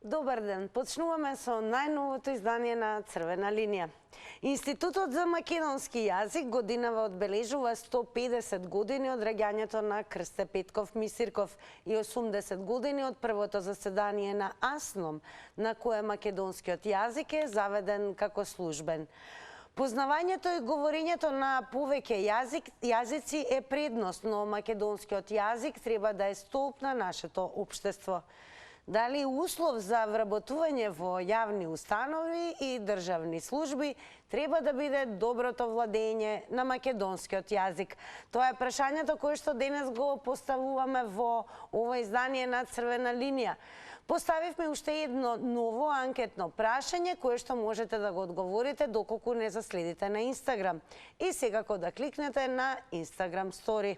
Добар ден. Почнуваме со најновото издание на Црвена линија. Институтот за македонски јазик годинава одбележува 150 години од раѓањето на Крсте Петков Мисирков и 80 години од првото заседание на АСНОМ, на кое македонскиот јазик е заведен како службен. Познавањето и говорењето на повеќе јазици е предност, но македонскиот јазик треба да е столб на нашето општество. Дали услов за вработување во јавни установи и државни служби треба да биде доброто владење на македонскиот јазик? Тоа е прашањето кое што денес го поставуваме во ова издание на Црвена линија. Поставивме уште едно ново анкетно прашање кое што можете да го одговорите доколку не заследите на Инстаграм. И секако да кликнете на Инстаграм стори.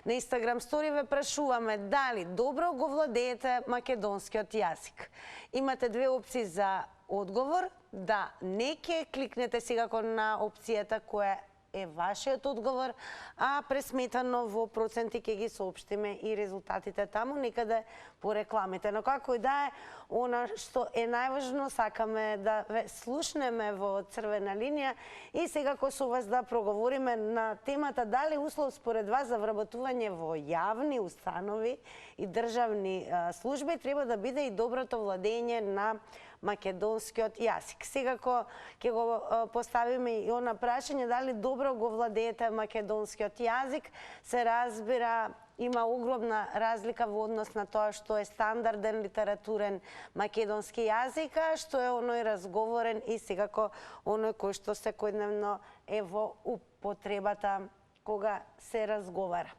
На Инстаграм стори ве прашуваме дали добро го владеете македонскиот јазик. Имате две опции за одговор. Да, не ке кликнете секако на опцијата која е вашиот одговор, а пресметано во проценти ќе ги соопштиме и резултатите таму некаде по рекламите. Но како и да е, она што е најважно, сакаме да ве слушнеме во Црвена линија и секако со вас да проговориме на темата дали услов според вас за вработување во јавни установи и државни служби треба да биде и доброто владење на македонскиот јазик. Секако ќе го поставиме и она прашање дали добро го владеете македонскиот јазик. Се разбира, има огромна разлика во однос на тоа што е стандарден литературен македонски јазик, а што е оној разговорен и секако оној кој што секојдневно е во употребата кога се разговара.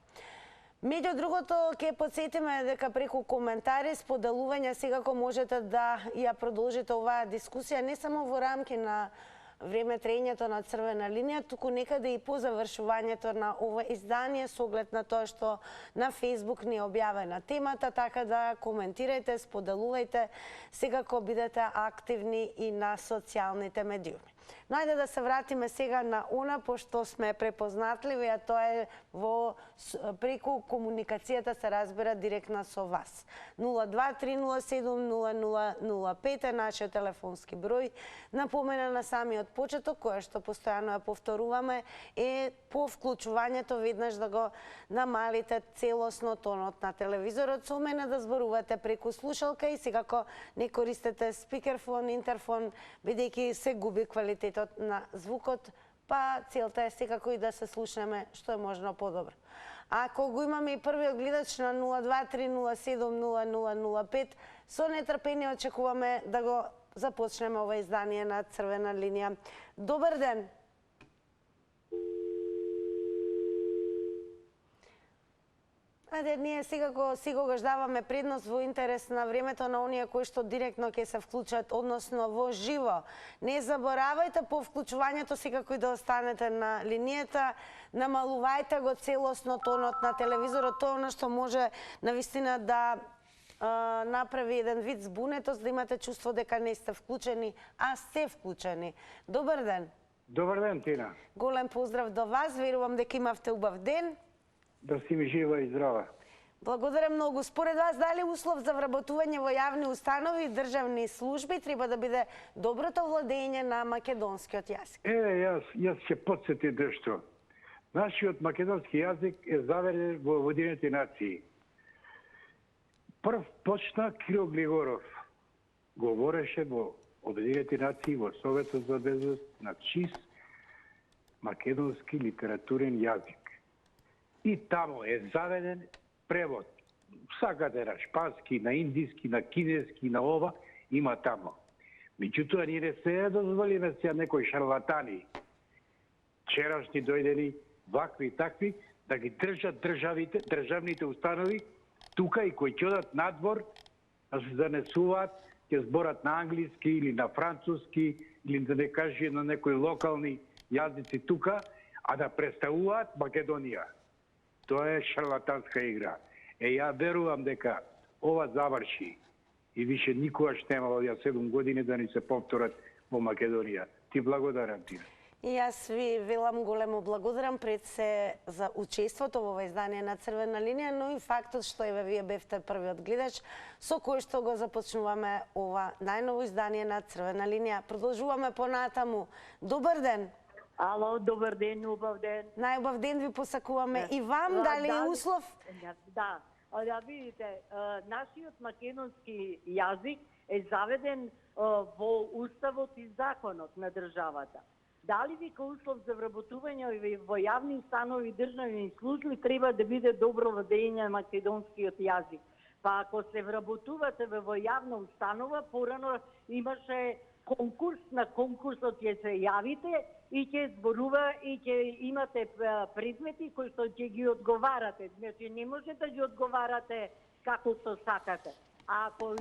Меѓу другото, ќе подсетиме дека преку коментари, споделувања, секако можете да ја продолжите оваа дискусија не само во рамки на време траењето на Црвена линија, туку некаде и по завршувањето на ова издание, со оглед на тоа што на Facebook ни е објавена темата, така да коментирајте, споделувајте, секако бидете активни и на социјалните медиуми. Но ајде да се вратиме сега на она, пошто сме препознатливи, а тоа е преку комуникацијата, се разбира, директна со вас. 023070005 е нашиот телефонски број. Напомена на самиот почеток, која што постојано ја повторуваме, е по вклучувањето веднаш да го намалите целосно тонот на телевизорот. Со мене да зборувате преку слушалка и секако не користете спикерфон, интерфон, бидејќи се губи квалитетот на звукот, па целта е секако и да се слушнеме што е можно подобро. Ако го имаме и првиот гледач на 023070005, со нетрпение очекуваме да го започнеме ова издание на Црвена линија. Добар ден! Ајде, ние секако секогаш даваме предност во интерес на времето на оние кои што директно ќе се вклучат, односно во живо. Не заборавајте по вклучувањето секако и да останете на линијата, намалувајте го целосно тонот на телевизорот, тоа она што може навистина да направи еден вид збунетост, да имате чувство дека не сте вклучени, а сте вклучени. Добар ден! Добар ден, Тина. Голем поздрав до вас, верувам дека имавте убав ден. Да си ми жива и здрава. Благодарам многу. Според вас, дали услов за вработување во јавни установи и државни служби треба да биде доброто владење на македонскиот јазик? Јас ќе подсети нешто. Нашиот македонски јазик е заведен во Обединените нации. Прв почна Кирил Глигоров. Говореше во Обединените нации, во Советот за безбедност, на чист македонски литературен јазик. И таму е заведен превод. Сакате на шпански, на индиски, на кинески, на ова, има таму. Меѓутоа, ние не се дозволиме сега некои шарлатани, вчерашни дојдени, вакви и такви, да ги држат државните установи тука и кои ќе одат надвор, да се занесуваат, ќе зборат на англиски или на француски, или да не кажи на некои локални јазици тука, а да представуваат Македонија. Тоа е шарлатанска игра. Ја верувам дека ова заврши и више никогаш нема овие 7 години да ни се повторат во Македонија. Ти благодарам, Тина. И јас ви велам големо благодарам пред се за учеството во ова издание на Црвена линија, но и фактот што еве вие бевте првиот гледач со кој што го започнуваме ова најново издание на Црвена линија. Продолжуваме понатаму. Добар ден. Ало, добар ден, убав ден. Најубав ден ви посакуваме и вам. Дали е услов? Да, видите, нашиот македонски јазик е заведен во уставот и законот на државата. Дали вика услов за вработување во јавни установи и државни служби треба да биде добро владење на македонскиот јазик. Па ако се вработувате во јавна установа, порано имаше конкурс, на конкурсот ќе се јавите и ќе зборува и ќе имате предмети кои што ќе ги одговарате. Значи не може да ги одговарате како што сакате. А ако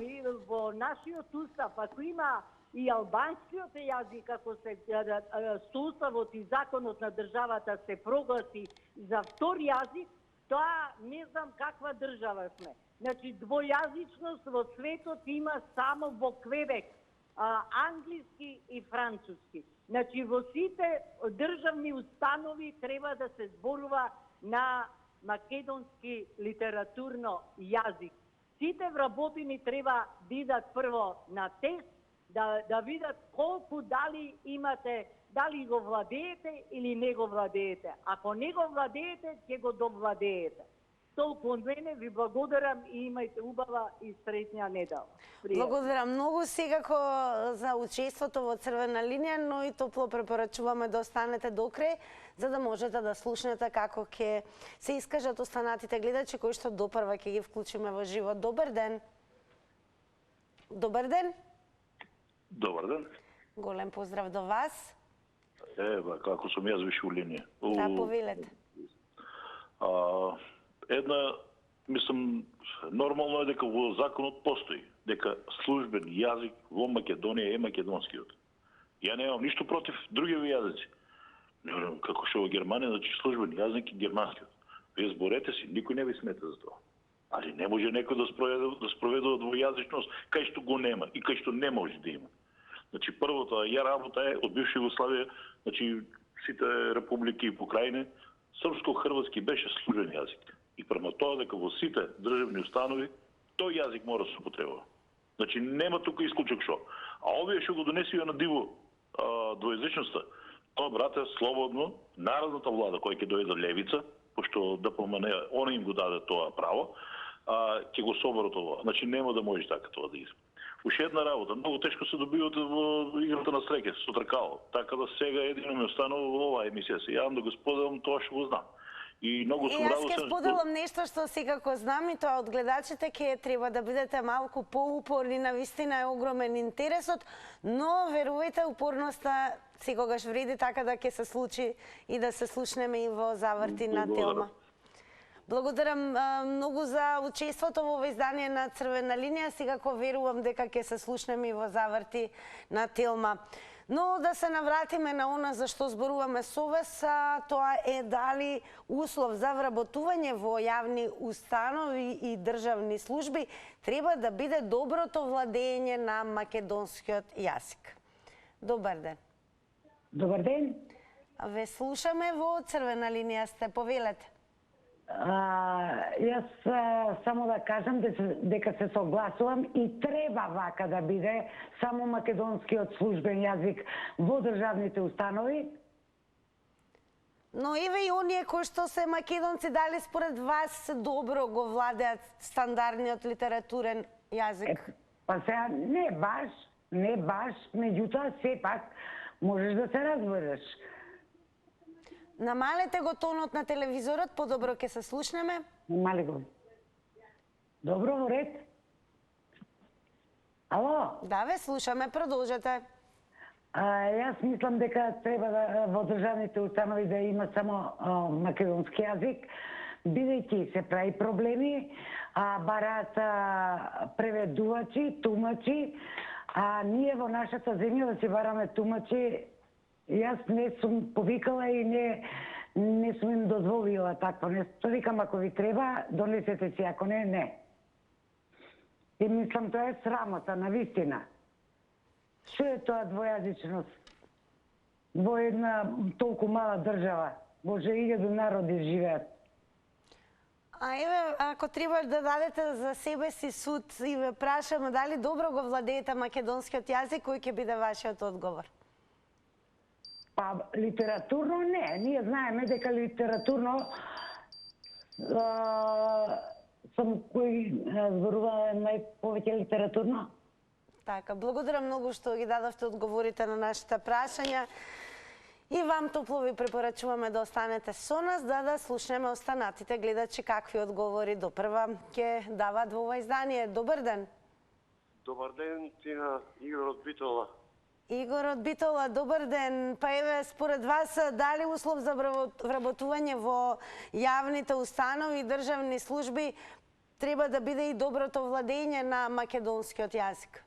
во нашиот устав, ако има и албанскиот јазик, ако се уставот и законот на државата се прогласи за втор јазик, тоа не знам каква држава сме. Значи двојазичност во светот има само во Квебек, англиски и француски. Значи во сите државни установи треба да се зборува на македонски литературно јазик. Сите вработени треба бидат прво на тест, да видат колку дали имате, дали го владеете или не го владеете. Ако не го владеете, ќе го довладеете. Толку од мене, ви благодарам и имајте убава и среќна недела. Благодарам многу секако за учеството во Црвена линија, но и топло препорачуваме да останете до крај, за да можете да слушнете како ќе се искажат останатите гледачи кои што допрва ќе ги вклучиме во живот. Добар ден. Добар ден. Добар ден. Голем поздрав до вас. Ева, како сум јас више у линија. Да, повелете. Една, мислам, нормално е дека во законот постои дека службен јазик во Македонија е македонскиот. Ја немам ништо против другиви јазици. Не знам, како што во Германија, значи службен јазик е германскиот. Вие зборете си, никој не ви смета за тоа. Али не може некој да спроведува двојазичност кај што го нема и кај што не може да има. Значи првото ја работа е од бивша Југославија, значи сите републики и покрајни, српско-хрватски беше службен јазик. И према тоа дека во сите државни установи тој јазик мора да се употребува. Значи нема тука исклучок шо. А овие што го донесија на диво двојазичноста, тоа брате слободно народната влада која ќе дојде левица, пошто ДПМН она им го даде тоа право, ќе го соберат ова. Значи нема да може така тоа да иде. Уште една работа, многу тешко се добиват во играта на среќа со тркало. Така да сега едино ми останува во оваа емисија се јавам да го споделам тоа што го знам. И многу сум радосен. Јас ќе споделам нешто што секако знам и тоа од гледачите ќе треба да бидете малку поупорни, навистина е огромен интересот, но верувајте упорноста секогаш вреди, така да ќе се случи и да се слушнеме и во заврти на Телма. Благодарам многу за учеството во издание на Црвена линија, секако верувам дека ќе се слушнеме и во заврти на Телма. Но да се навратиме на она за што зборуваме со вас, тоа е дали услов за вработување во јавни установи и државни служби треба да биде доброто владење на македонскиот јазик. Добар ден. Добар ден. Ве слушаме во Црвена линија сте, повелете. Јас само да кажам дека се согласувам и треба вака да биде само македонскиот службен јазик во државните установи. Но еве и оние кои што се македонци, дали според вас добро го владеат стандардниот литературен јазик? Па сега не баш, меѓутоа сепак можеш да се разбереш. Намалете го тонот на телевизорот, подобро ќе се слушнеме. Намали го. Добро, во ред. Ало? Да, ве слушаме, продолжете. Јас мислам дека треба да во државните установи да има само македонски јазик, бидејќи се прави проблеми, бараат преведувачи, тумачи, а ние во нашата земја да си бараме тумачи. Јас не сум повикала и не сум им дозволила такво нешто. Викам, ако ви треба, донесете си, ако не, не. И мислам, тоа е срамота, навистина. Што е тоа двојазичност? во една толку мала држава. Може 1000 народи живеат. А еве, ако треба да дадете за себе си суд и ве прашаме дали добро го владеете македонскиот јазик, кој ќе биде вашиот одговор? Па литературно не, ние знаеме дека литературно сам кој зборува најповеќе литературно. Така, благодарам многу што ги дадовте одговорите на нашите прашања. И вам топло ви препорачуваме да останете со нас, да слушнеме останатите гледачи какви одговори допрва ќе дават во ова издание. Добар ден. Добар ден, Тина, Игор од Битола. Игор од Битола, добар ден. Па еве, според вас, дали услов за вработување во јавните установи и државни служби треба да биде и доброто владење на македонскиот јазик?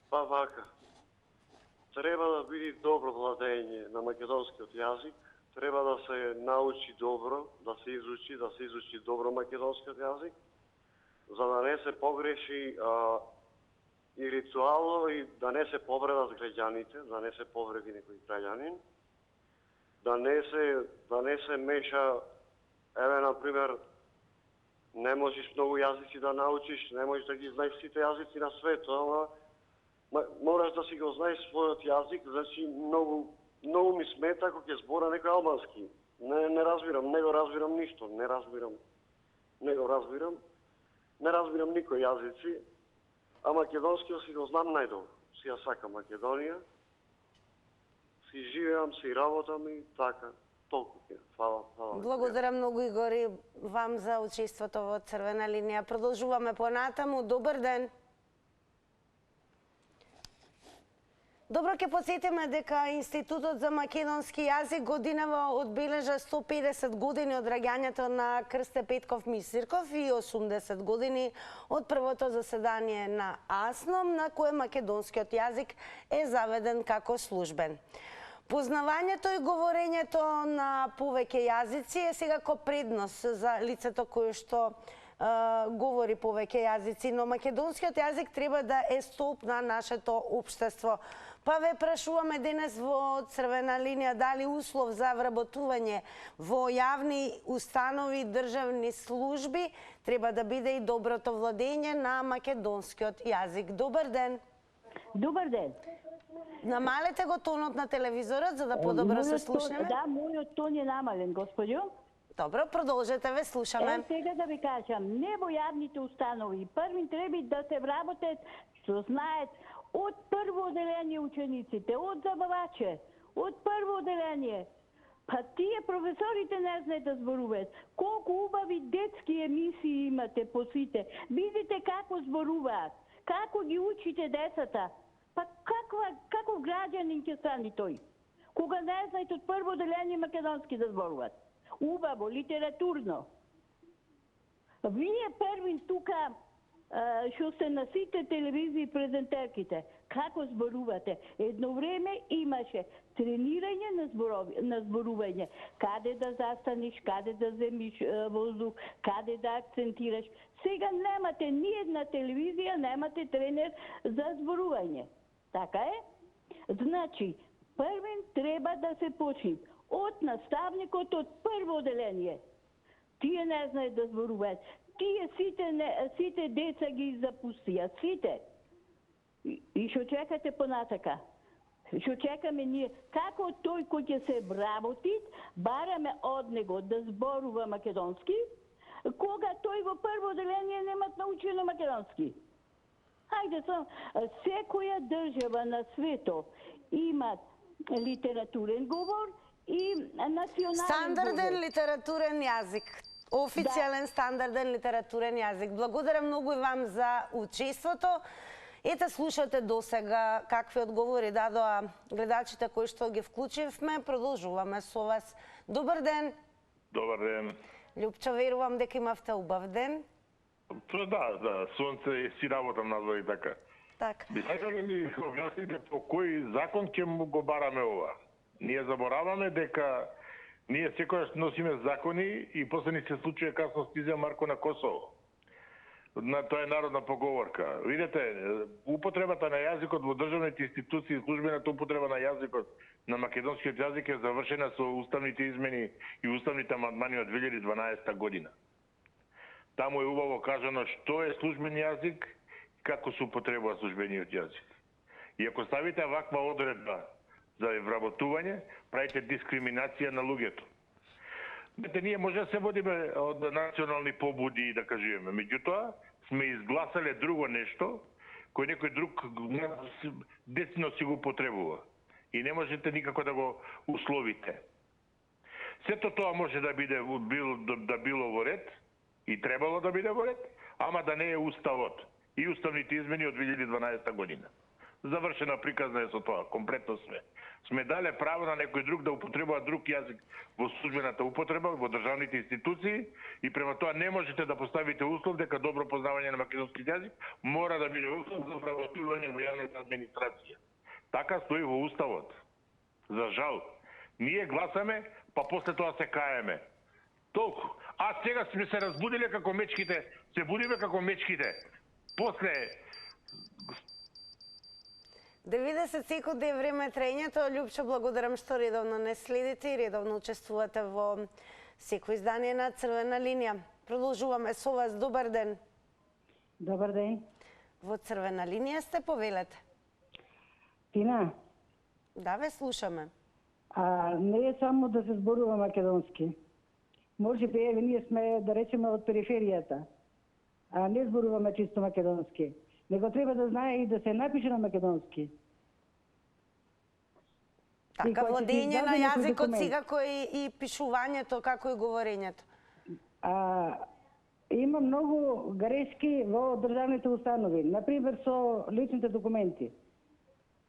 Па вака. Треба да биде добро владење на македонскиот јазик, треба да се научи добро, да се изучи добро македонскиот јазик, за да не се погреши и ритуално и да не се повредат граѓаните, да не се повреди некој граѓанин, да не се меша, еве на пример, не можеш многу јазици да научиш, не можеш да ги знаеш сите јазици на светот, ама мораш да си го знаеш својот јазик, значи многу ми смета ако ќе збора некој албански. Не го разбирам ништо, не разбирам никој јазици, а македонскиот си го знам најдобро. Си ја сакам Македонија, си живеам, си работам и така. Толку ќе. Фала. Благодарам многу, Игор, и вам за учеството во Црвена линија. Продолжуваме понатаму. Добар ден. Добро, ќе подсетиме дека Институтот за македонски јазик годинава одбележа 150 години од раѓањето на Крсте Петков Мисирков и 80 години од првото заседание на АСНОМ, на кое македонскиот јазик е заведен како службен. Познавањето и говорењето на повеќе јазици е секако предност за лицето кое што говори повеќе јазици, но македонскиот јазик треба да е столб на нашето општество. Па ве прашуваме денес во Црвена линија дали услов за вработување во јавни установи и државни служби треба да биде и доброто владење на македонскиот јазик. Добар ден. Добар ден. Намалете го тонот на телевизорот за да подобро се слушнеме. Да, мојот тон е намален, господјо. Добро, продолжете, ве слушаме. Сега да ви кажам, не во јавните установи. Први треба да се вработат, што знаат, од прво оделение учениците, од забаваче, од прво оделение. Па тие професорите не знаат да зборуваат. Колку убави детски емисии имате по сите. Видите како зборуваат, како ги учите децата. Па каков граѓанин ќе стане тој? Кога не знаат од прво оделение македонски да зборуваат. Убаво, литературно. Вие првин тука што сте на сите телевизии презентерките, како зборувате. Едно време имаше тренирање на зборување. Каде да застанеш, каде да земиш воздух, каде да акцентираш. Сега немате ни една телевизија, немате тренер за зборување. Така е? Значи, првен треба да се почне од наставникот од прво оделение. Тие не знаат да зборуваат. Тие сите деца ги запустија, сите. И што чекате понатака? Што чекаме ние? Како тој кој ќе се вработи, бараме од него да зборува македонски, кога тој во прво оделение немат научено македонски? Хајде сам, секоја држава на светот има литературен говор и национален стандарден говор. литературен јазик. Официјален стандарден литературен јазик. Благодарам многу и вам за учеството. Ете, слушате досега какви одговори дадоа гледачите кои што ги вклучивме. Продолжуваме со вас. Добар ден. Добар ден. Љупчо, верувам дека имавте убав ден. Да, сонце и си работам надвор и така. Така. Би сакале да ми објасните по кој закон ќе му го бараме ова? Ние забораваме дека ние секојаш носиме закони и после ни се случува касно стизе Марко на Косово. Тоа е народна поговорка. Видете, употребата на јазикот во државните институции и службената употреба на јазикот на македонскиот јазик е завршена со уставните измени и уставните амандмани од 2012 година. Таму е убаво кажано што е службен јазик и како се употребува службениот јазик. И ако ставите ваква одредба за вработување, правите дискриминација на луѓето. Ние може да се водиме од национални побуди, да кажеме. Меѓутоа, сме изгласале друго нешто, кој некој друг децно си го потребува. И не можете никако да го условите. Сето тоа може да било во ред, и требало да биде во ред, ама да не е уставот и уставните измени од 2012 година. Завршена приказна е со тоа, комплетно сме дале право на некој друг да употребува друг јазик во службената употреба, во државните институции и према тоа не можете да поставите услов дека добро познавање на македонски јазик мора да биде услов за вработување во јавната администрација. Така стои во уставот. За жал. Ние гласаме, па после тоа се каеме. Толку. А сега сме се разбудиле како мечките, се будиме како мечките. После 90 секунди е време траењето. Љупчо, благодарам што редовно не следите и редовно учествувате во секој издание на Црвена линија. Продолжуваме со вас. Добар ден. Добар ден. Во Црвена линија сте, повелете. Тина? Да, ве слушаме. Не е само да се зборува македонски. Може би еве ние сме, да речеме, од периферијата. А не зборуваме чисто македонски. Него треба да знае и да се напише на македонски. Така, владење на јазикот секако и пишувањето, како и говорењето. Има многу грешки во државните установи, например со личните документи.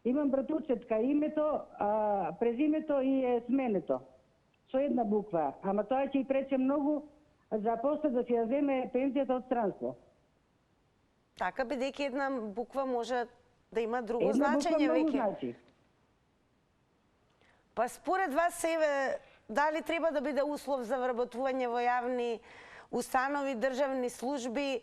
Имам братучетка, името, презимето и е сменето. Со една буква, ама тоа ќе и прече многу за после да се ја земе пензијата од странство. Така, бидејќи една буква може да има друго една значење буква веќе. Значи. Па според вас, еве, дали треба да биде услов за вработување во јавни установи, државни служби,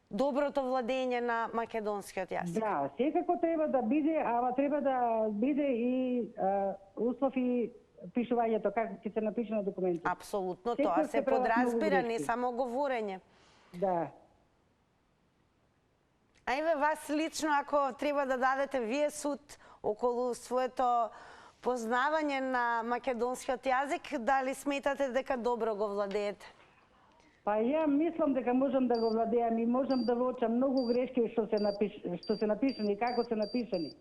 доброто владење на македонскиот јазик? Да, секако треба да биде, ама треба да биде и услов и пишувањето, како ќе се напише на документи. Апсолутно, тоа се подразбира, не само говорење. Да. А еве вас лично, ако треба да дадете вие суд околу своето познавање на македонскиот јазик, дали сметате дека добро го владеете? Па ја мислам дека можам да го владеам и можам да воочам многу грешки што се напишани, како се напишани.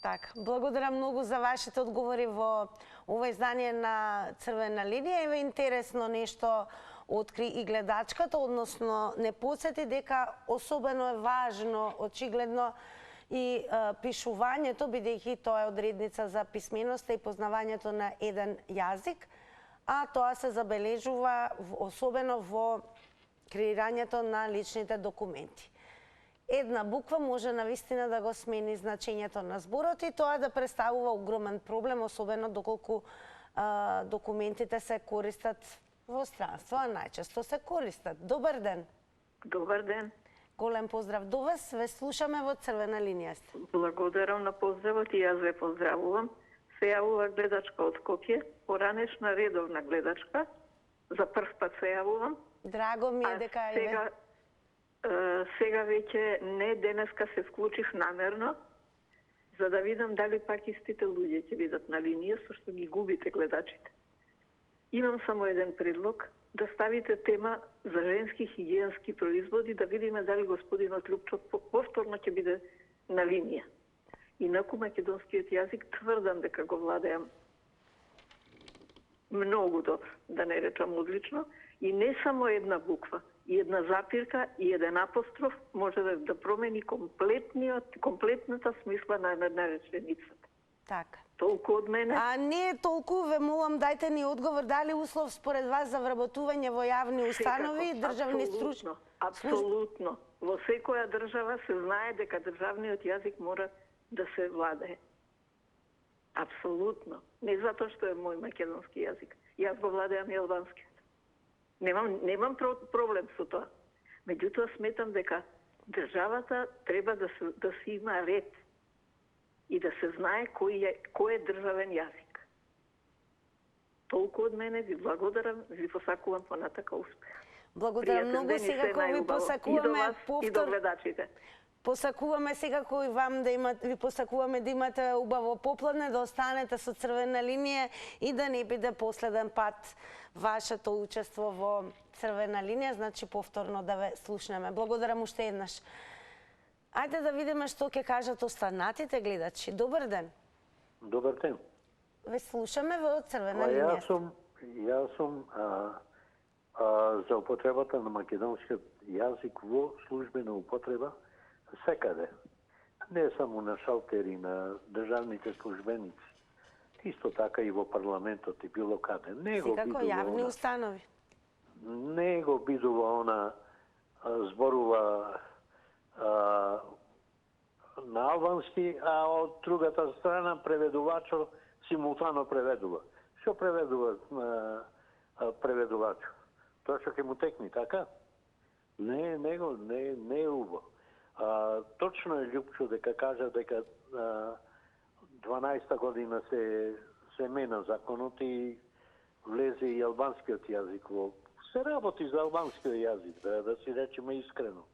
Така, благодарам многу за вашите одговори во ова издание на Црвена линија. Еве интересно нешто откри и гледачката, односно не подсети дека особено е важно, очигледно, и пишувањето, бидејќи тоа е одредница за писменоста и познавањето на еден јазик, а тоа се забележува особено во креирањето на личните документи. Една буква може навистина да го смени значењето на зборот и тоа да представува огромен проблем, особено доколку документите се користат во странство, а најчесто се користат. Добар ден. Добар ден. Голем поздрав до вас, ве слушаме во Црвена линија сте. Благодарам на поздравот и јас ве поздравувам. Се јавува гледачка од Скопје, поранешна редовна гледачка. За прв пат се јавувам. Драго ми е дека сега веќе не денеска се вклучив намерно, за да видам дали пак истите луѓе ќе бидат на линија, со што ги губите гледачите. Имам само еден предлог, да ставите тема за женски хигиенски производи, да видиме дали господинот Љупчо повторно ќе биде на линија. Инаку македонскиот јазик тврдам дека го владеам многу добро, да не речам одлично, и не само една буква, и една запирка, и еден апостроф може да промени комплетната смисла на една реченицата. Така. Толку од мене. А не толку, ве молам, дајте ни одговор, дали услов според вас за вработување во јавни установи и државни служби? Апсолутно. Во секоја држава се знае дека државниот јазик мора да се владее. Апсолутно. Не затоа што е мој македонски јазик. Јас го владеам и албанскиот. Немам проблем со тоа. Меѓутоа сметам дека државата треба да се има ред и да се знае кој е државен јазик. Толку од мене, ви благодарам, ви посакувам понатака успех. Благодарам многу, секако ви посакуваме и до гледачите. Посакуваме секако и вам ви посакуваме да имате убаво попладне, да останете со црвена линија и да не биде последен пат вашето учество во црвена линија, значи повторно да ве слушнеме. Благодарам уште еднаш. Ајде да видиме што ќе кажат останатите гледачи. Добар ден. Добар ден. Ве слушаме во црвена линија. Јас сум за употребата на македонскиот јазик во службена употреба секаде. Не само на шалтери, на државните службеници. Исто така и во парламентот и било каде. Секако јавни установи. Не го бидува она зборува на албански, а од другата страна преведувачот симултано преведува. Што преведува преведувачот? Тоа што ќе му текни, така? Не е убаво. Точно е Љупчо дека кажа дека 12-та година се мена законот и влезе и албанскиот јазик во... Се работи за албанскиот јазик, да си речеме искрено.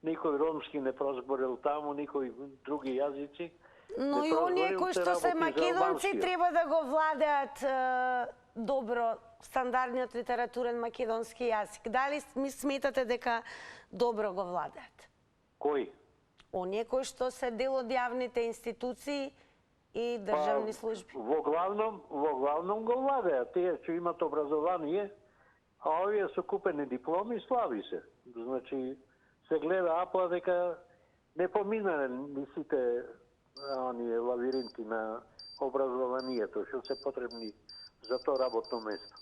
Никој ромски не прозборил таму, никој други јазици. Но и оние кои што се македонци треба да го владеат добро стандардниот литературен македонски јазик. Дали ми сметате дека добро го владеат? Кои? Оние кои што се дел од јавните институции и државни служби. Во главном го владеат. Тие што имат образование, а овие со купени дипломи слави се. Значи, се гледа апла дека не поминале ни сите оние лавиринти на образованието, што се потребни за тоа работно место.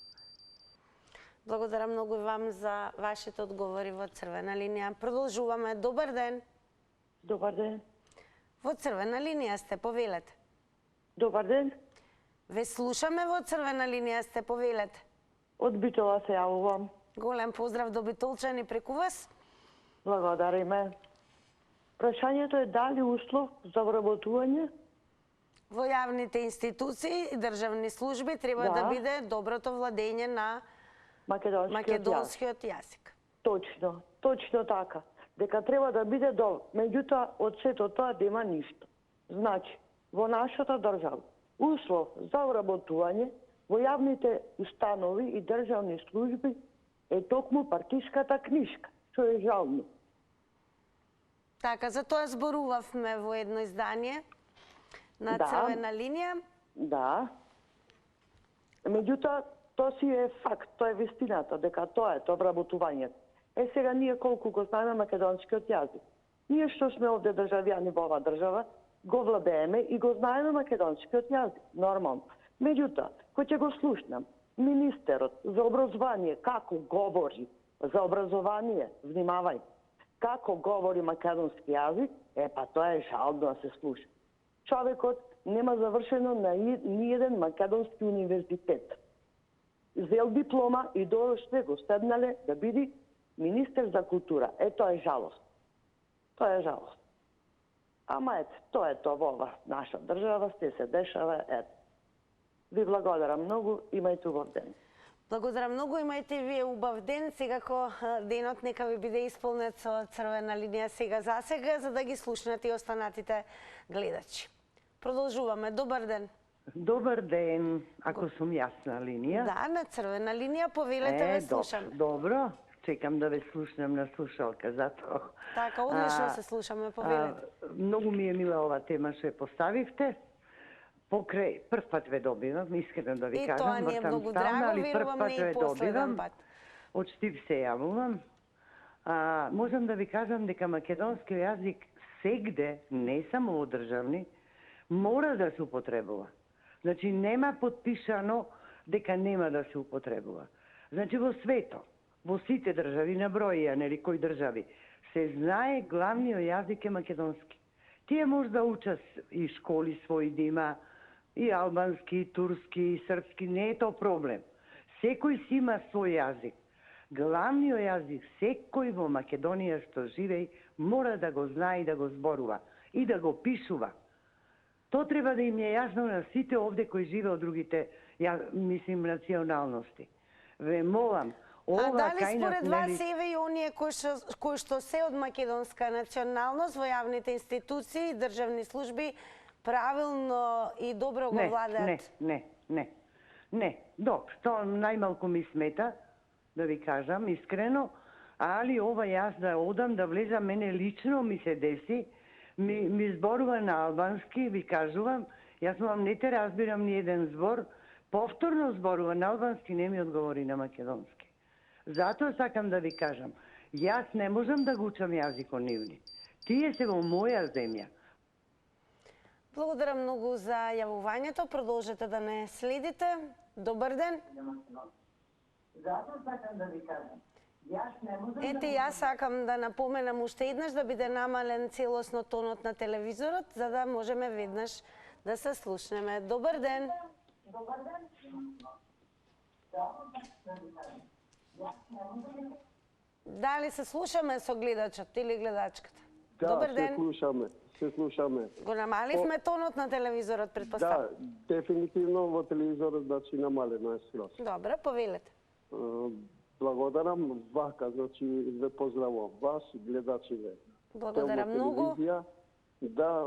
Благодарам многу и вам за вашите одговори во црвена линија. Продолжуваме. Добар ден. Добар ден. Во црвена линија сте, повелете. Добар ден. Ве слушаме, во црвена линија сте, повелете. Од Битола се јавувам. Голем поздрав до битолчани преку вас. Благодариме. Прашањето е дали услов за вработување во јавните институции и државни служби треба да биде доброто владење на македонскиот јазик. Точно така. Дека треба да биде добро. Меѓутоа, од сето тоа нема ништо. Значи, во нашата држава, услов за вработување во јавните установи и државни служби е токму партиската книшка, што е жално. Така, за тоа зборувавме во едно издание на црвена линија. Да. Меѓутоа, тоа си е факт, тоа е вистината, дека тоа е вработувањето. Сега ние колку го знаеме македонскиот јазик. Ние што сме овде државјани во оваа држава, го владееме и го знаеме македонскиот јазик, нормално. Меѓутоа, кој ќе го слушнам, министерот за образование како говори за образование, внимавај, како говори македонски јазик, па тоа е жално да се слуша. Човекот нема завршено на ниеден македонски универзитет. Зел диплома и доште го седнале да биде министер за култура. Тоа е жалост. Тоа е жалост. Ама тоа е тоа во наша држава, се дешава, Ви благодарам многу, имајте убав ден. Благодарам многу, имајте и вие убав ден. Секако денот нека ви биде исполнет со црвена линија сега за сега, за да ги слушнете и останатите гледачи. Продолжуваме. Добар ден. Добар ден, ако сум јас на линија. Да, на црвена линија, повелете, ве слушаме. Добро, чекам да ве слушнам на слушалка, затоа. Така, одлично се слушаме, повелете. Многу ми е мила ова тема што ја поставивте. Покрај прв пат ве добивам, искрено да ви кажам. И тоа ни е многу драго, верувам не и последен пат. Од Штип се јавувам. Можам да ви кажам дека македонски јазик сегде, не само во државни, мора да се употребува. Значи, нема подпишано дека нема да се употребува. Значи, во свето, во сите држави, на броја, нели, кои држави, се знае главниот јазик е македонски. Тие може да учат и школи своји да има, и албански, и турски, и српски, не е тоа проблем. Секој си има свој јазик. Главниот јазик секој во Македонија што живеи мора да го знае и да го зборува и да го пишува. То треба да им е јасно на сите овде кои живе од другите, националности. Ве молам, А дали според вас еве и оние кои што се од македонска националност во јавните институции и државни служби правилно и добро го владеат? Не. Добро, тоа најмалку ми смета, да ви кажам искрено, али ова јас да одам да влезам, мене лично ми се деси, ми зборува на албански, ви кажувам, јас мам не те разбирам ни еден збор, повторно зборува на албански, не ми одговори на македонски. Затоа сакам да ви кажам, јас не можам да го учам јазикот нивни. Тие се во моја земја. Благодарам многу за јавувањето, продолжете да не следите. Добар ден. Затоа сакам да ви кажам, јас не можам Ете, јас сакам да напоменам уште еднаш да биде намален целосно тонот на телевизорот, за да можеме веднаш да се слушнеме. Добар ден. Добар ден. Дали се слушаме со гледачот или гледачката? Да, Добар ден. се слушаме. Го намаливме тонот на телевизорот, предпоставам. Да, дефинитивно во телевизорот значи намалено е скроз. Добре, повелете. Благодарам вака, значи ве поздравувам вас, гледачите. Благодарам многу. Да,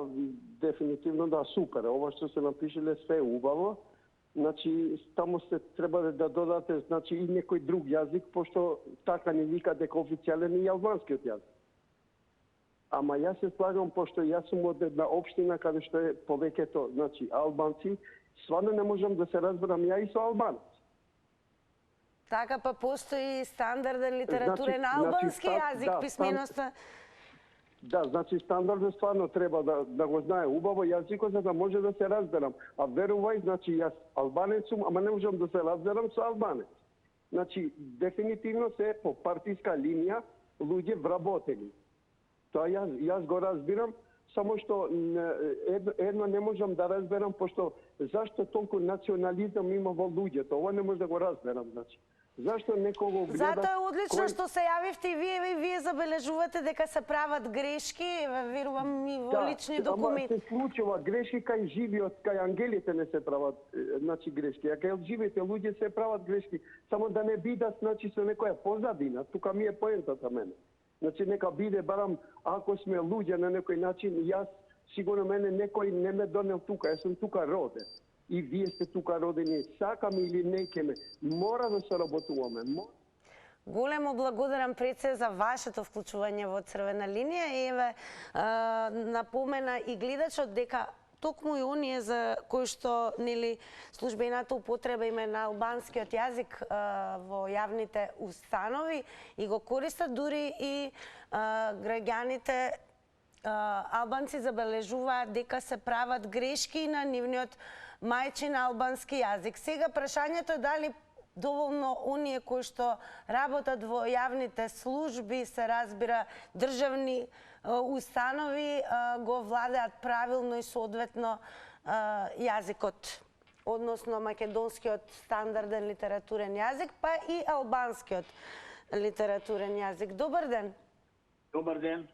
дефинитивно да, супер. Ова што се напишеле све убаво. Значи, таму се треба да додате значи, и некој друг јазик, пошто така ни вика дека официјален и албанскиот јазик. Ама јас се слагам, пошто јас сум од една општина каде што е повеќето, значи, албанци, стварно не можам да се разберам ја и со албанец. Така па постои стандарден литературен албански јазик, писменоста. Да, значи стандардно стварно треба да го знае убаво јазикот за да може да се разберам. А верувај, значи јас албанец сум, ама не можам да се разберам со албанец. Значи дефинитивно се по партиска линија луѓе вработени. Тоа јас го разбирам, само што едно не можам да разберам, пошто зашто толку национализам има во луѓето, ова не можам да го разберам, значи. Зашто некого гледа... Затоа е одлично што се јавивте и вие забележувате дека се прават грешки, верувам и во лични документи. Да, се случува грешки кај живиот, кај ангелите не се прават значи грешки, а кај живите луѓе се прават грешки, само да не бидат значи со некоја позадина, тука ми е поентата мене. Значи нека биде барам ако сме луѓе на некој начин, јас сигурно мене некој не ме донел тука, јас сум тука роден. И вие сте тука родени, сакаме или не кеме, мора да се работуваме. Големо благодарам пред се за вашето вклучување во Црвена линија. Еве, напомена и гледачот дека токму и оние за кои што нели службената употреба има на албанскиот јазик во јавните установи и го користат, дури и граѓаните албанци забележуваат дека се прават грешки на нивниот мајчин албански јазик. Сега прашањето е дали доволно оние кои што работат во јавните служби, се разбира државни установи, го владеат правилно и соодветно јазикот, односно македонскиот стандарден литературен јазик, па и албанскиот литературен јазик. Добар ден. Добар ден.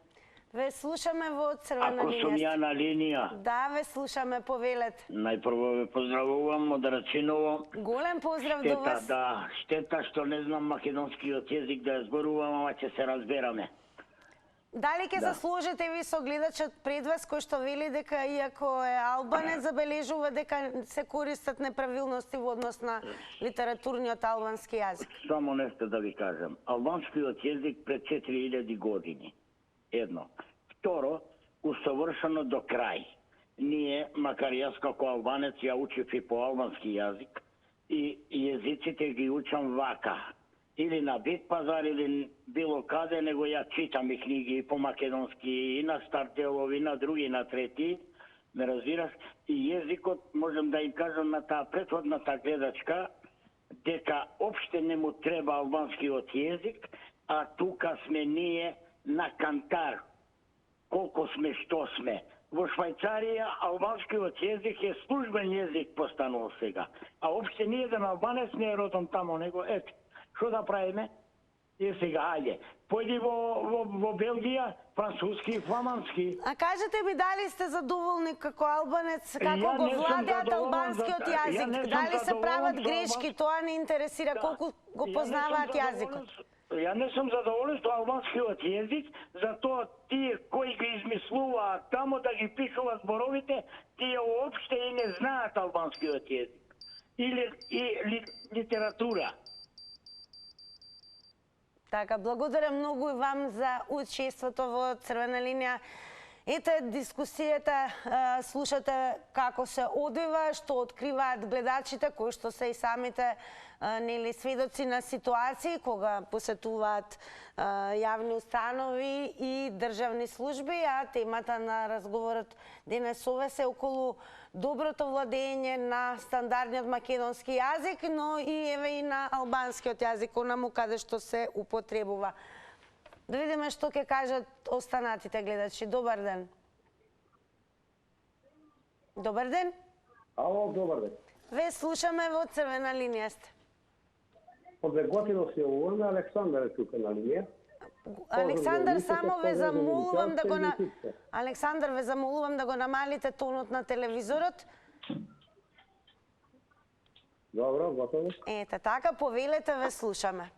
Ве слушаме во Црвена линија. Ако сум ја на линија. Да, ве слушаме, повелете. Најпрво ве поздравувам од Рачиново. Голем поздрав до вас. Да, штета што не знам македонскиот јазик да ја зборувам, ама ќе се разбераме. Дали ќе се сложите ви со гледачот пред вас кој што вели дека иако е албанец забележува дека се користат неправилности во однос на литературниот албански јазик? Само нешто да ви кажам. Албанскиот јазик пред 4000 години. Едно. Второ, усовршено до крај. Ние, макар јас како албанец ја учив и по албански јазик, и јазиците ги учам вака. Или на Бит пазар, или било каде, него ја читам и книги и по македонски, и на Старделови, и на други, на трети, ме разбираш? И јазикот, можем да им кажам на таа претходната гледачка, дека опште не му треба албанскиот јазик, а тука сме ние на кантар. Колко сме, што сме. Во Швајцарија албанскиот јазик е службен јазик постанал сега. А опште ни еден албанец не е роден тамо, него ете. Што да правиме? сега, ајде. Појди во Белгија, француски и фламандски. А кажете ми, дали сте задоволни како албанец, како го владеат албанскиот јазик? Дали се прават грешки? Тоа не интересира, колку го познаваат јазикот? Ја не сум задоволен со албанскиот јазик, затоа тие кои ги измислуваат тамо да ги пишуваат зборовите, тие уопште и не знаат албанскиот јазик. И литература. Така, благодарам многу и вам за учеството во Црвена линија. Ете, дискусијата слушате како се одвива, што откриваат гледачите, кои што се и самите нели сведоци на ситуации кога посетуваат јавни установи и државни служби, а темата на разговорот денесове се околу доброто владење на стандардниот македонски јазик, но и еве и на албанскиот јазик, онаму каде што се употребува. Да видиме што ќе кажат останатите гледачи. Добар ден. Добар ден. Ало, добар ден. Ве слушаме во Црвена линија сте. Од Веготино се уводна, Александар е тука на линија. Александар, само ве замолувам да го Александар, ве замолувам да го намалите тонот на телевизорот. Добро, готово. Ете, така, повелете, ве слушаме.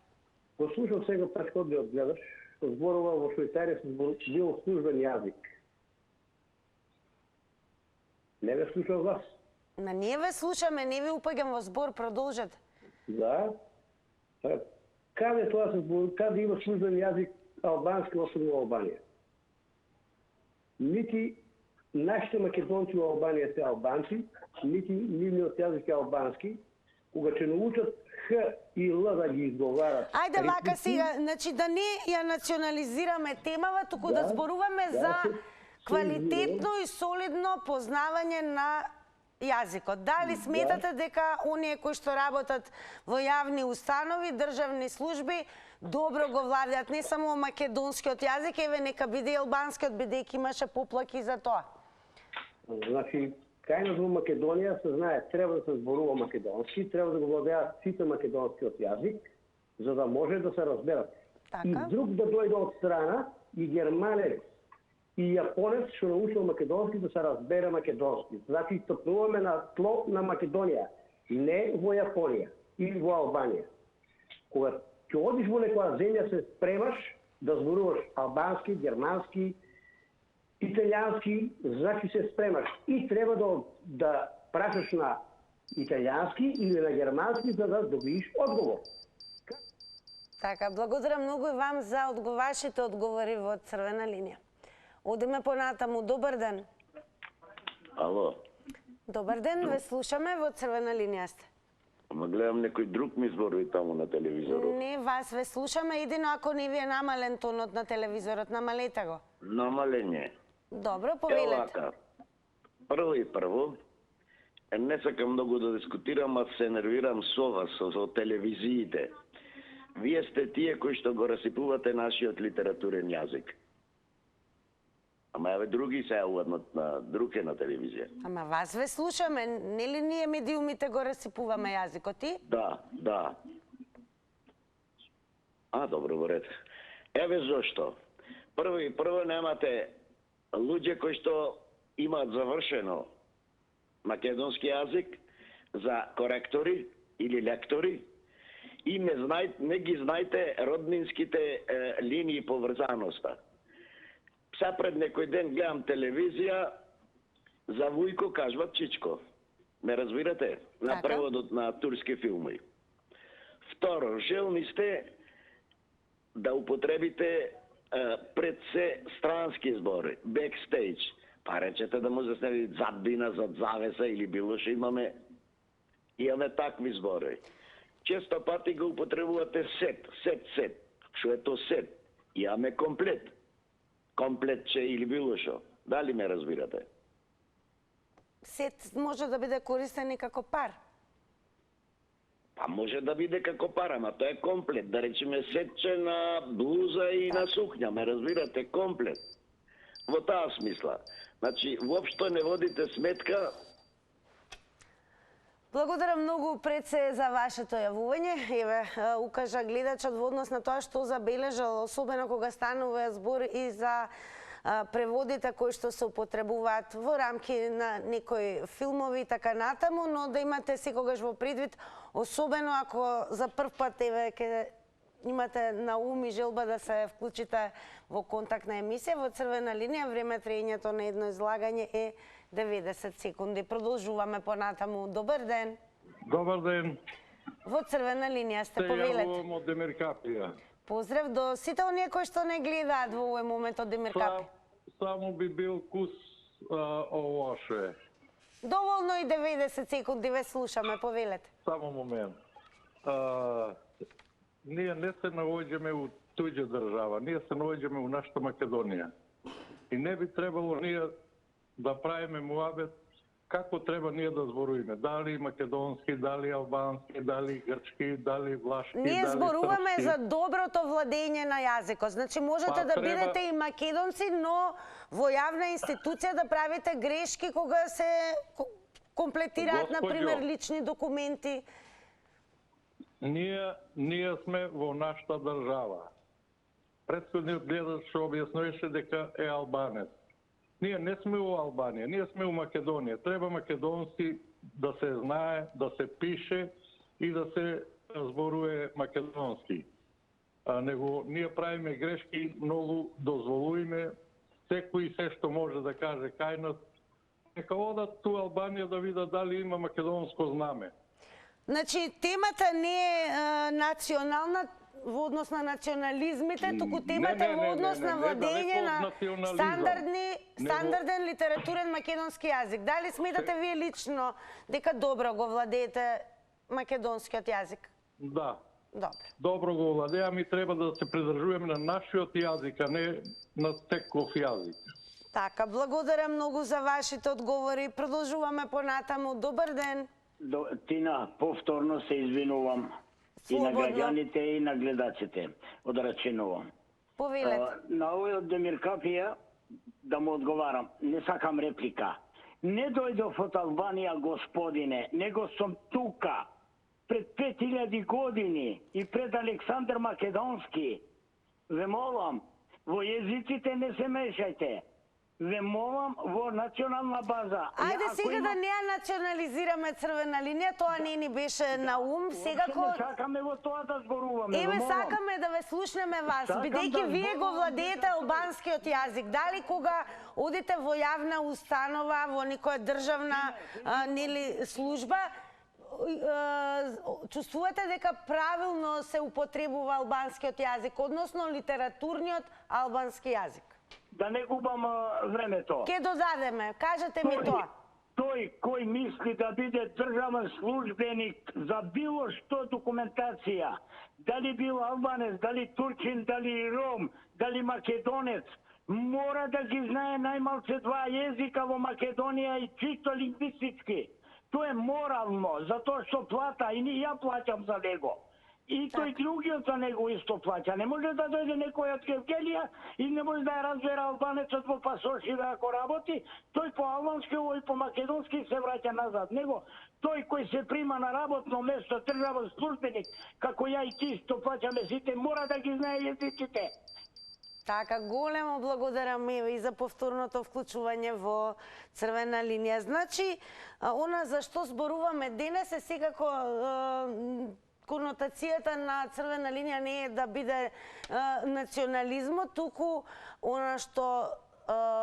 Послушав сега претходниот гледач, што зборува во Швајцарија бил службен јазик. Не ве слушав вас. На ние ве слушаме, не ви упаѓам во збор, продолжете. Да. Каде тоа се зборува, каде има службен јазик албански, особено во Албанија? Нити нашите македонци во Албанија се албанци, нити нивниот јазик е албански. Кога ќе научат Х и Л да ги изговарат. Ајде вака сега, значи да не ја национализираме темава, туку да зборуваме за квалитетно и солидно познавање на јазикот. Дали сметате дека оние кои што работат во јавни установи, државни служби, добро го владеат не само македонскиот јазик, еве нека биде и албанскиот, бидејќи имаше поплаки за тоа? Значи, кај во Македонија се знае, треба да се зборува македонски, треба да го владеат сите македонскиот јазик, за да може да се разберат. Така. И друг да дојде од страна, и германец, и јапонец што научил македонски да се разбере македонски. Значи, стапнуваме на тло на Македонија, не во Јапонија или во Албанија. Кога ќе одиш во некоја земја, се спремаш да зборуваш албански, германски, италијански, значи се спремаш. И треба да прашаш на италијански или на германски за да добиеш одговор. Така, благодарам многу и вам за вашите одговори во Црвена линија. Одиме понатаму. Добар ден. Ало. Добар ден, ве слушаме, во Црвена линија сте. Ама гледам некој друг ми зборови таму на телевизорот. Не, вас ве слушаме, едино ако не ви е намален тонот на телевизорот, намалете го. Намалене. Добро, повелете. Прво и прво, не сакам многу да дискутирам, а се нервирам со вас, со телевизиите. Вие сте тие кои што го расипувате нашиот литературен јазик. Ама еве други се јавуваат на друг на телевизија. Ама вас ве слушаме, нели ние медиумите го расипуваме јазикот ти? Да. Добро, во ред. Еве зошто. Прво немате луѓе кои што имаат завршено македонски јазик за коректори или лектори и не ги знаете роднинските линии поврзаноста. Са пред некој ден гледам телевизија, за Вујко кажуват Чичко. Ме разбирате? На преводот на турски филми. Второ, желни сте да употребите пред се странски збори, бекстейдж. Па речете да му заснели задбина, зад завеса или било што имаме такви збори. Често пати го употребувате сет. Што е то сет? Имаме комплет. Комплетче или било што. Дали ме разбирате? Сет може да биде користен и како пар. Па може да биде како пар, ама тоа е комплет. Да речеме сетче на блуза и на сукња, ме разбирате? Комплет. Во таа смисла. Значи, воопшто не водите сметка Благодарам многу пред се за вашето јавување. Еве, укажа гледачот во однос на тоа што забележал, особено кога станува збор и за преводите кои што се употребуваат во рамки на некои филмови и така натаму, но да имате секогаш во предвид, особено ако за прв пат еве ке имате на ум и желба да се вклучите во контактна емисија, во црвена линија време траењето на едно излагање е 90 секунди. Продолжуваме понатаму. Добар ден. Добар ден. Во црвена линија сте, повелете. Се јавувам од Демиркапија. Поздрав до сите оние кои што не гледаат во овој момент од Демиркапија. Само би бил кус лоше. Доволно и 90 секунди, ве слушаме, повелете. Само момент. Ние не се наоѓаме у туѓа држава, ние се наоѓаме у нашата Македонија. И не би требало ние да правиме муабет како треба ние да зборуеме. Дали македонски, дали албански, дали грчки, дали влашки, ние дали зборуваме српски. за доброто владење на јазикот. Значи можете да бидете и македонци, но во јавна институција да правите грешки кога се комплетираат, например, лични документи. Ние сме во нашата држава. Претходниот гледач што објаснуваше дека е албанец. Ние не сме у Албанија, ние сме у Македонија. Треба македонски да се знае, да се пише и да се зборува македонски. Него ние правиме грешки, многу дозволуеме, секој се што може да каже кај нас, нека одат ту Албанија да видат дали има македонско знаме. Значи, темата не е национална во однос на национализмите, туку темата е во однос на владење на стандарден литературен македонски јазик. Дали сметате вие лично дека добро го владеете македонскиот јазик? Да. Добро. Добро го владеам и треба да се придржуваме на нашиот јазик, а не на секов јазик. Така, благодарам многу за вашите одговори. Продолжуваме понатаму. Добар ден. Тина, повторно се извинувам. И на граѓаните и на гледачите. Одраченувам. Повелете. На овој од Демиркапија да му одговарам. Не сакам реплика. Не дојдов од Албанија, господине, него сум тука. Пред 5000 години и пред Александар Македонски. Ве молам, во језиците не се мешајте. Ве молам во национална база. Ајде сега да не ја национализираме црвена линија, тоа не ни беше на ум. Сега не сакаме во тоа да зборуваме. Еве сакаме да ве слушнеме вас, бидејќи вие го владеете албанскиот јазик. Дали кога одите во јавна установа, во некоја државна служба, чувствувате дека правилно се употребува албанскиот јазик, односно литературниот албански јазик? Да не губам времето. Ке додадеме, кажете ми тоа. Тој кој мисли да биде државен службеник за било што документација, дали бил албанец, дали турчин, дали ром, дали македонец, мора да ги знае најмалце 2 језика во Македонија и чисто лингвистички. Тоа е морално, затоа што плата и ја плаќам за него. И тој другиот за него исто плаќа. Не може да дојде некој од Евгелија и не може да ја разбере албанецот во пасоши да ако работи, тој по албански и по македонски се враќа назад. Него тој кој се прима на работно место, државен службеник, како ја и ти што плаќаме сите, мора да ги знае језиците. Така, големо благодарам и за повторното вклучување во црвена линија. Значи, она за што зборуваме денес е секако конотацијата на црвена линија не е да биде национализмот, туку она што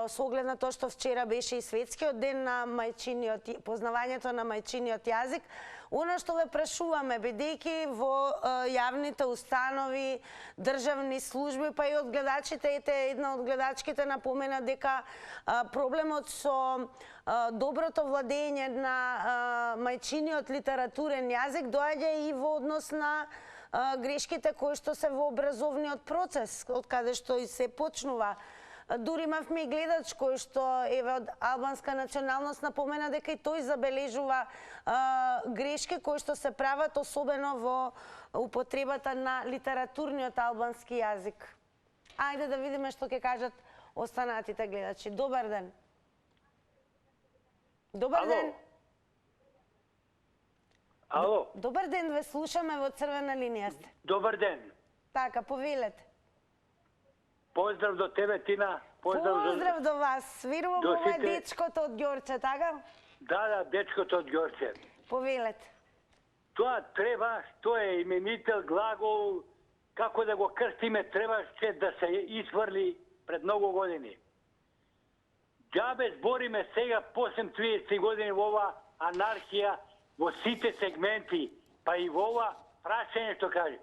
со оглед на тоа што вчера беше и светскиот ден на познавањето на мајчиниот јазик, она што ве прашуваме, бидејќи во јавните установи, државни служби, па и од гледачите, една од гледачките напомена дека проблемот со доброто владење на мајчиниот литературен јазик доаѓа и во однос на грешките кои што се во образовниот процес, од каде што и се почнува. Дури имавме и гледач кој што еве од албанска националност напомена дека и тој забележува грешки кои што се прават особено во употребата на литературниот албански јазик. Ајде да видиме што ќе кажат останатите гледачи. Добар ден. Добар ден. Ало? Добар ден, ве слушаме, во црвена линија сте. Добар ден. Така, повелете. Поздрав до тебе, Тина. Поздрав до вас. Верувам, до ова е сите- дечкото од Ѓорче, така? Да, дечкото од Ѓорче. Повелете. Тоа треба, што е именител, глагол, како да го крстиме, требаше да се изфрли пред многу години. Џабе збориме сега, после 30 години, во ова анархија, во сите сегменти, па и во ова прашање што каже.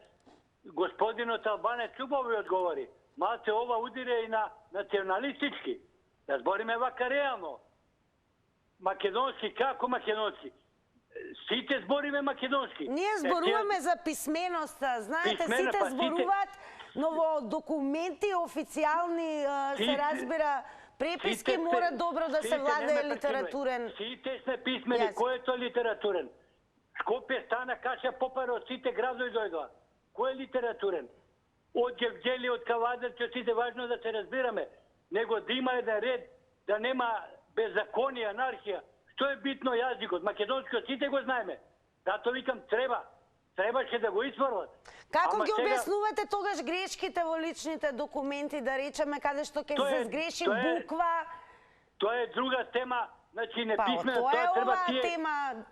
Господинот Албанец убаво ви одговори. Малце ова удире и на националистички. Да збориме вака реално. Македонски, како македонски? Сите збориме македонски. Ние зборуваме за писменоста. Знаете, Писмена, сите па сите- зборуваат, но во документи официјални се Сите- разбира, преписки сите- мора добро да се сите владее нема литературен. Сите сме писмени, јазик. кој е тоа литературен? Скопје стана каша попар од сите градови дојдоа. Кој е литературен? Од Ѓевѓели, од Кавадарче, од сите важно да се разбираме. Него да има еден ред, да нема беззаконие, анархија. Што е битно јазикот? Македонскиот сите го знаеме. Зато викам треба. Требаше да го изфрлат. Како Ама ги сега- објаснувате тогаш грешките во личните документи, да речеме, каде што ќе Тоа се е- сгреши тоа е- буква? Тоа е друга тема, значи Па, неписмено, тоа е треба ова тие, тема.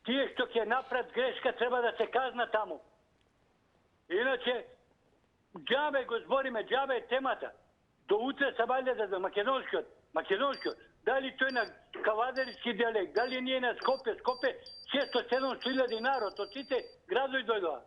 тие што ќе направат грешка треба да се казна таму. Иначе, џабе го збориме, џабе е темата. До утре се валја за македонскиот. Дали тој на кавадарски диалект, дали ние на Скопје, 600-700 илјади народ, од сите градови дојдоа.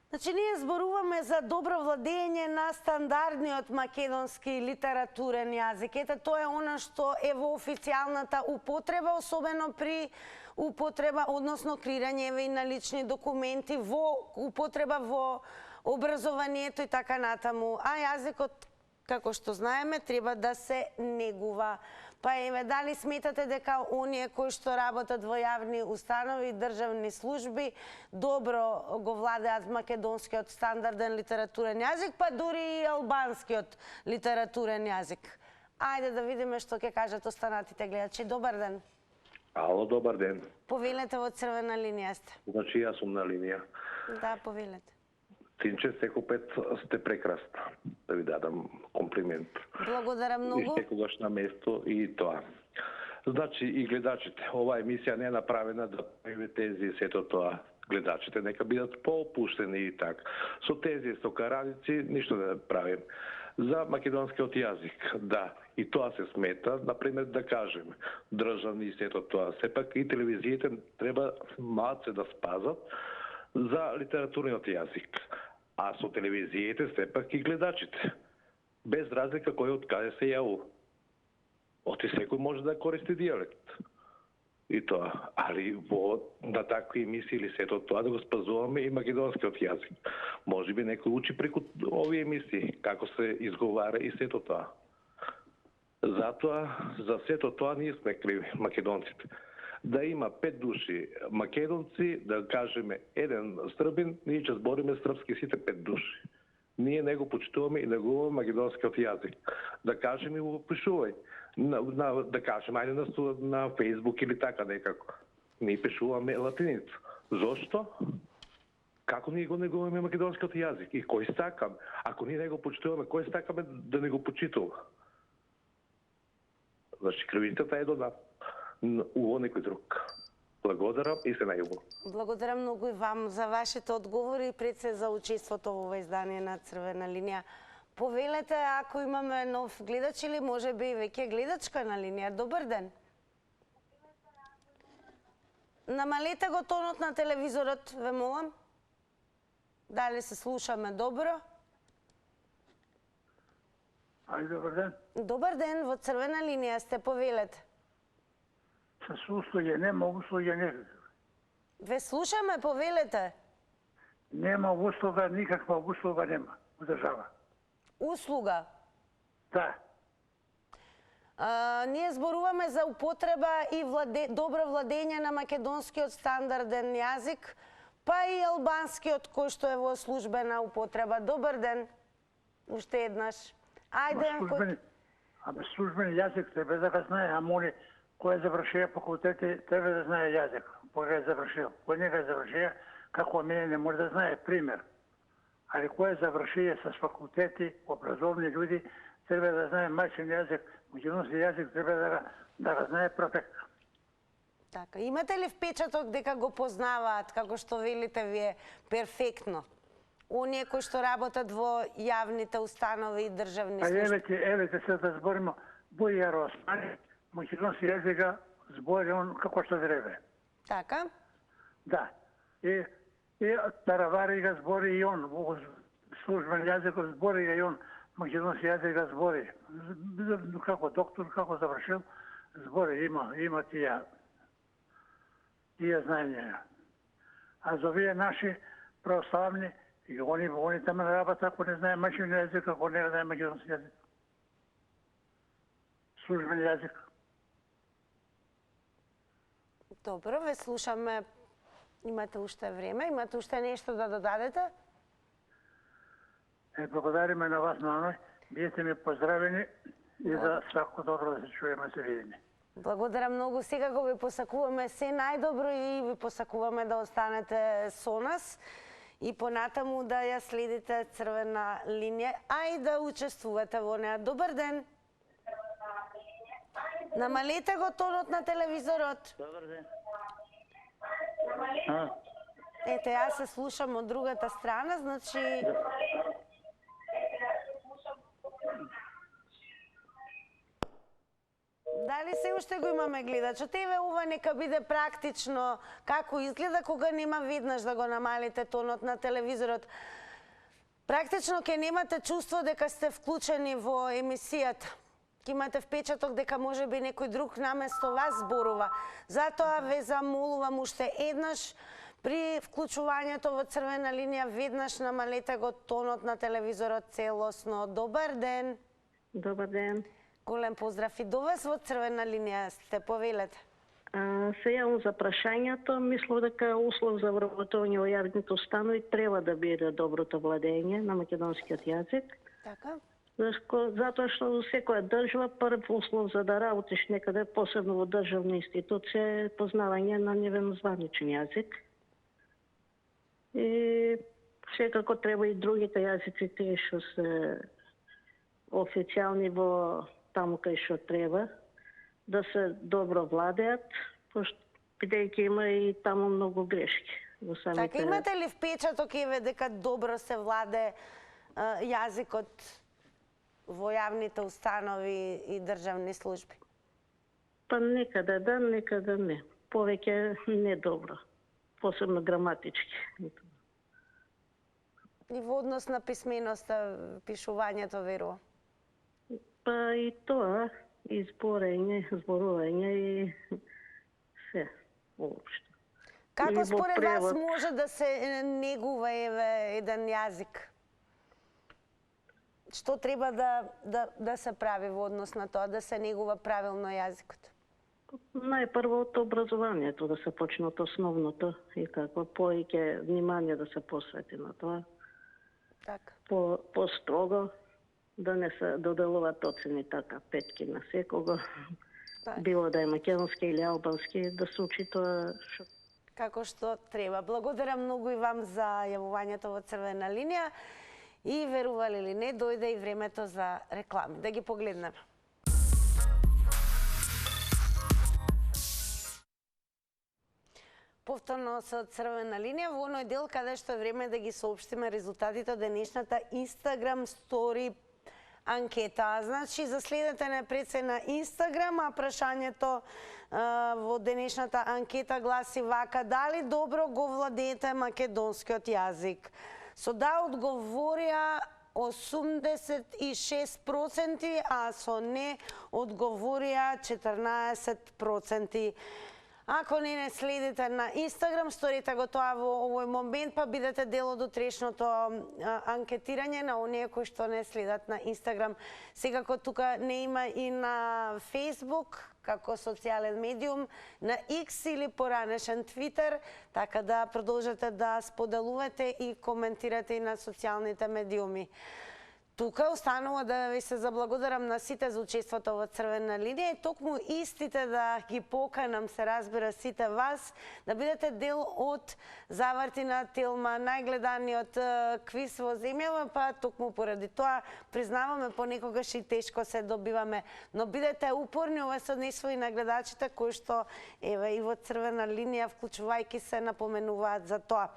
Значи, ние зборуваме за добро владење на стандардниот македонски литературен јазик. Ете, тоа е она што е во официјалната употреба, особено при употреба, односно креирање и на лични документи, во употреба во образованието и така натаму. А јазикот, како што знаеме, треба да се негува. Па еве, дали сметате дека оние кои што работат во јавни установи и државни служби добро го владеат македонскиот стандарден литературен јазик, па дури и албанскиот литературен јазик? Ајде да видиме што ќе кажат останатите гледачи. Добар ден. Ало, добар ден. Повелете, во црвена линија сте. Значи, јас сум на линија. Да, повелете. Тинче, секој пет сте прекрасна. Да ви дадам комплимент. Благодарам И многу. секогаш на место и тоа. Значи, и гледачите, оваа емисија не е направена да прави тези сето тоа. Гледачите нека бидат поопуштени и така. Со тези сокараници ништо да не правим. За македонскиот јазик, да, и тоа се смета, например, да кажем, државни и сето тоа. Сепак и телевизиите треба малце да спазат за литературниот јазик. А со телевизиите сепак и гледачите. Без разлика кој од каде се јавува. Оти секој може да користи дијалект. И тоа. Али во на такви емисии или сето тоа да го спазуваме и македонскиот јазик. Може би некој учи преку овие емисии, како се изговара и сето тоа. Затоа, за сето тоа ние сме криви, македонците. Да има 5 души македонци, да кажеме еден србин, ние ќе збориме српски сите 5 души. Ние не го почитуваме и негуваме македонскиот јазик. Да кажем и го пишувај. Да кажем, ајде на Фейсбук или така некако. Ние пишуваме латиница. Зошто? Како ние го негуваме македонскиот јазик? И кој сакам? Ако ние не го почитуваме, кој сакаме да не го почитува? Значи, кривицата е до нас. Уво некој друг. Благодарам и се најубаво. Благодарам многу и вам за вашите одговори и пред се за учеството во ова издание на Црвена линија. Повелете, ако имаме нов гледач или може би веќе гледачка на линија. Добар ден. Намалете го тонот на телевизорот, ве молам. Дали се слушаме добро? Ајде, добар ден. Добар ден, во Црвена линија сте, повелете. С услуги нема, услуги некакви. Ве слушаме, повелете. Нема услуга, никаква услуга нема у држава. Услуга? Да. Ние зборуваме за употреба и добро владење на македонскиот стандарден јазик, па и албанскиот кој што е во службена употреба. Добар ден. Уште еднаш. Ајде, Службени јазик треба да го знае, ама они кој е завршил факултети, треба да знае јазик. Кој го е завршил. Кој не го е завршил, како мене не може да знае, пример. Али кој е завршил с факултети, образовни луѓи, треба да знае мајчин јазик, македонски јазик треба да го знае перфектно. Така, имате ли впечаток дека го познаваат, како што велите вие, перфектно? Оние кои што работат во јавните установи и државни служби? Евете се да збориме, Бујар Османи, македонски јазика збори он како што треба. Така? Да. И Таравари ga збори и он, службен јазик збори и он, македонски јазик ga збори. Како доктор, како завршил, збори, има тие знаења. А за овие наши православни, и они таму работат, ако не знае мајчин јазик, ако не знае македонски јазик. Службен јазик. Добро, ве слушаме. Имате уште време, имате уште нешто да додадете? Благодариме на вас, Наној. Биете ми поздравени и за свако добро да се чуеме, се видиме. Благодарам многу. Секако ви посакуваме се најдобро и ви посакуваме да останете со нас и понатаму да ја следите Црвена линија, а и да учествувате во неа. Добар ден! Намалете го тонот на телевизорот. Добар ден. Ете, јас се слушам од другата страна, значи... Дали се уште го имаме гледачот? Еве, ова нека биде практично како изгледа кога нема веднаш да го намалите тонот на телевизорот. Практично ќе немате чувство дека сте вклучени во емисијата. Ќе имате впечаток дека може би некој друг наместо вас зборува. Затоа ве замолувам уште еднаш при вклучувањето во Црвена линија веднаш намалете го тонот на телевизорот целосно. Добар ден. Добар ден. Голем поздрав и до вас во Црвена линија сте, повелете. Се јавам за прашањето. Мислам дека услов за вработување во јавните установи треба да биде доброто владење на македонскиот јазик. Така. Затоа што во секоја држава прв услов за да работиш некаде, посебно во државна институција, е познавање на нивен званичен јазик. И секако треба и другите јазици, тие што се официјални во таму кај што треба, да се добро владеат, бидејќи има и таму многу грешки. Така, имате ли впечаток еве дека добро се владе јазикот во јавните установи и државни служби? Па некаде да, некаде не. Повеќе не добро, посебно граматички. И во однос на писменоста, пишувањето, верувам? Па и тоа, и зборување и се, воопшто. Како според вас може да се негува еве еден јазик? Што треба да се прави во однос на тоа, да се негува правилно јазикот? Најпрво од образованието да се почне од основното и како повеќе внимание да се посвети на тоа. Така. По-строго, да не се доделуваат оцени така петки на секого. Било да е македонски или албански, да се учи тоа како што треба. Благодарам многу и вам за јавувањето во Црвена линија. И верували или не, дојде и времето за реклами. Да ги погледнеме. Повторно со Црвена линија во оној дел каде што е време да ги соопштиме резултатите од денешната Instagram Story анкета. Значи, заследете напред се на Instagram, а прашањето во денешната анкета гласи вака: дали добро го владеете македонскиот јазик? Со да одговорија 86%, а со не одговорија 14%. Ако не следите на Инстаграм, сторите го тоа во овој момент, па бидете дел од утрешното анкетирање на оние кои што не следат на Инстаграм. Секако тука не има и на Фейсбук, како социјален медиум, на X или поранешен Твитер, така да продолжете да споделувате и коментирате и на социјалните медиуми. тука останува да ви се заблагодарам на сите за учеството во Црвена линија и токму истите да ги поканам, се разбира, сите вас, да бидете дел од Заврти на Тилма, најгледаниот квиз во земјава, па токму поради тоа признаваме понекогаш и тешко се добиваме, но бидете упорни, ова се однесува и на гледачите кои што еве и во Црвена линија вклучувајќи се напоменуваат за тоа.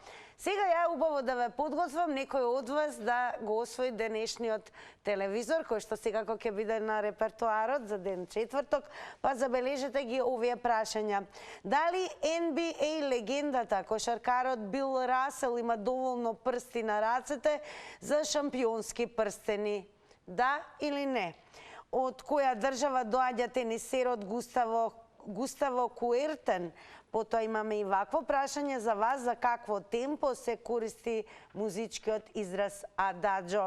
Сега ја убаво да ве подготвам некој од вас да го освои денешниот телевизор, кој што секако ќе биде на репертоарот за ден четврток, па забележете ги овие прашања. Дали NBA легендата, кошаркарот Бил Расел има доволно прсти на рацете за шампионски прстени? Да или не? Од која држава доаѓа тенисерот Густаво Куертен? Потоа имаме и вакво прашање за вас, за какво темпо се користи музичкиот израз ададжо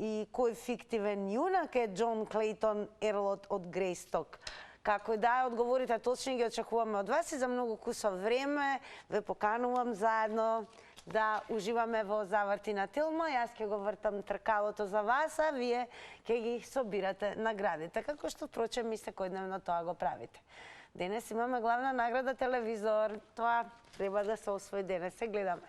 и кој фиктивен јунак е Џон Клейтон Ерлот од Грејсток. Како и да одговорите точно, ги очекуваме од вас и за многу кусо време ве поканувам заедно да уживаме во Заврти на Тилма. Јас ќе го вртам тркалото за вас, а вие ќе ги собирате наградите, како што впрочем и секојдневно тоа го правите. Денес имаме главна награда телевизор. Тоа треба да се освои денес. Се гледаме.